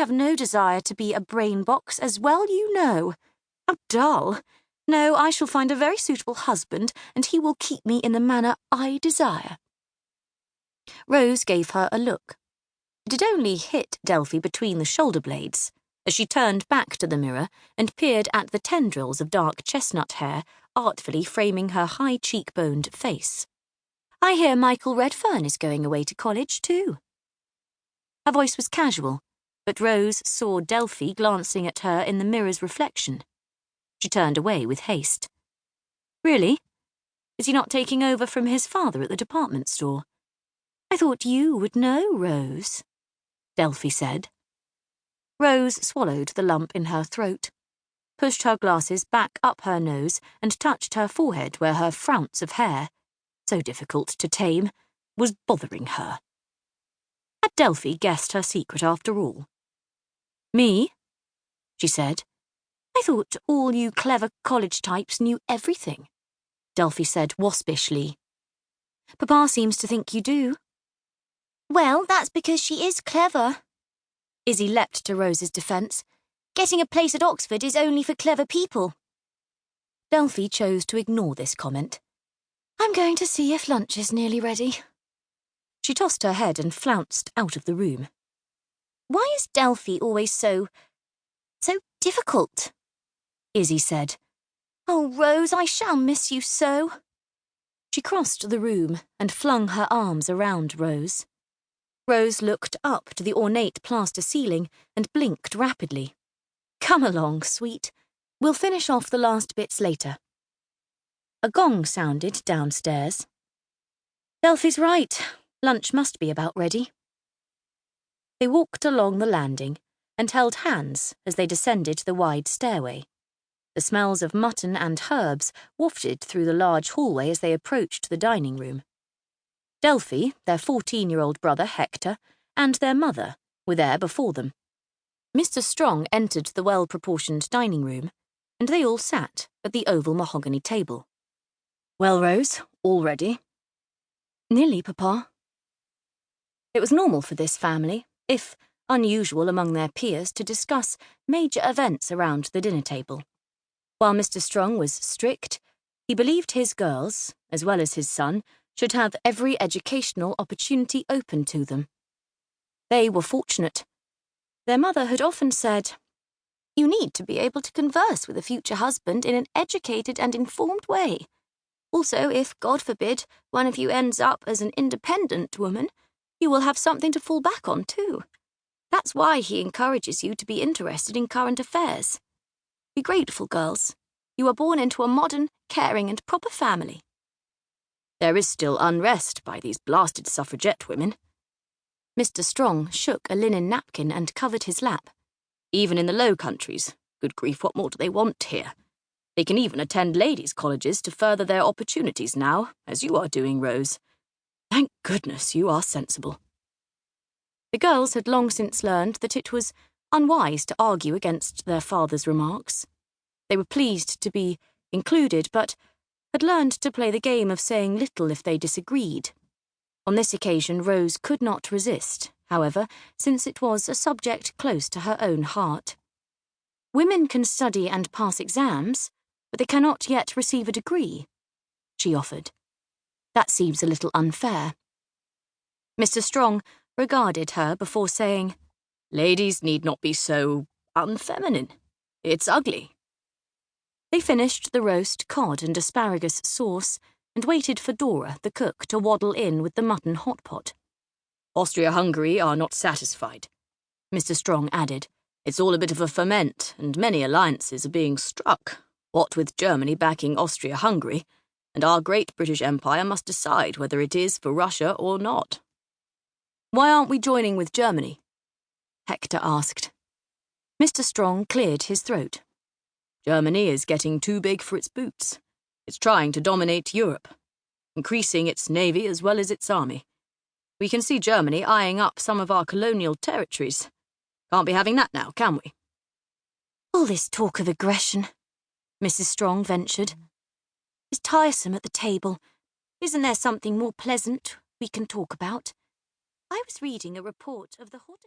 have no desire to be a brain box, as well you know. How dull. No, I shall find a very suitable husband, and he will keep me in the manner I desire. Rose gave her a look. It had only hit Delphi between the shoulder blades, as she turned back to the mirror and peered at the tendrils of dark chestnut hair artfully framing her high cheekboned face. I hear Michael Redfern is going away to college, too. Her voice was casual, but Rose saw Delphi glancing at her in the mirror's reflection. She turned away with haste. Really? Is he not taking over from his father at the department store? I thought you would know, Rose, Delphi said. Rose swallowed the lump in her throat, pushed her glasses back up her nose and touched her forehead where her flounce of hair, so difficult to tame, was bothering her. Had Delphi guessed her secret after all? Me? She said. I thought all you clever college types knew everything, Delphi said waspishly. Papa seems to think you do. Well, that's because she is clever. Izzy leapt to Rose's defence. Getting a place at Oxford is only for clever people. Delphi chose to ignore this comment. I'm going to see if lunch is nearly ready. She tossed her head and flounced out of the room. Why is Delphi always so difficult? Izzy said. Oh, Rose, I shall miss you so. She crossed the room and flung her arms around Rose. Rose looked up to the ornate plaster ceiling and blinked rapidly. Come along, sweet. We'll finish off the last bits later. A gong sounded downstairs. Delphi's right. Lunch must be about ready. They walked along the landing and held hands as they descended the wide stairway. The smells of mutton and herbs wafted through the large hallway as they approached the dining room. Delphi, their 14-year-old brother Hector, and their mother were there before them. Mr. Strong entered the well-proportioned dining room, and they all sat at the oval mahogany table. Well, Rose, all ready? Nearly, Papa. It was normal for this family, if unusual among their peers, to discuss major events around the dinner table. While Mr. Strong was strict, he believed his girls, as well as his son, should have every educational opportunity open to them. They were fortunate. Their mother had often said, You need to be able to converse with a future husband in an educated and informed way. Also, if, God forbid, one of you ends up as an independent woman, you will have something to fall back on, too. That's why he encourages you to be interested in current affairs. Be grateful, girls. You are born into a modern, caring and proper family. There is still unrest by these blasted suffragette women. Mr. Strong shook a linen napkin and covered his lap. Even in the Low Countries. Good grief, what more do they want here? They can even attend ladies' colleges to further their opportunities now, as you are doing, Rose. Thank goodness you are sensible. The girls had long since learned that it was unwise to argue against their father's remarks. They were pleased to be included, but had learned to play the game of saying little if they disagreed. On this occasion, Rose could not resist, however, since it was a subject close to her own heart. Women can study and pass exams, but they cannot yet receive a degree, she offered. That seems a little unfair. Mr. Strong regarded her before saying, Ladies need not be so unfeminine. It's ugly. They finished the roast cod and asparagus sauce and waited for Dora, the cook, to waddle in with the mutton hot pot. Austria-Hungary are not satisfied, Mr. Strong added. It's all a bit of a ferment, and many alliances are being struck, what with Germany backing Austria-Hungary, and our great British Empire must decide whether it is for Russia or not. Why aren't we joining with Germany? Hector asked. Mr. Strong cleared his throat. Germany is getting too big for its boots. It's trying to dominate Europe, increasing its navy as well as its army. We can see Germany eyeing up some of our colonial territories. Can't be having that now, can we? All this talk of aggression, Mrs. Strong ventured, is tiresome at the table. Isn't there something more pleasant we can talk about? I was reading a report of the horticulture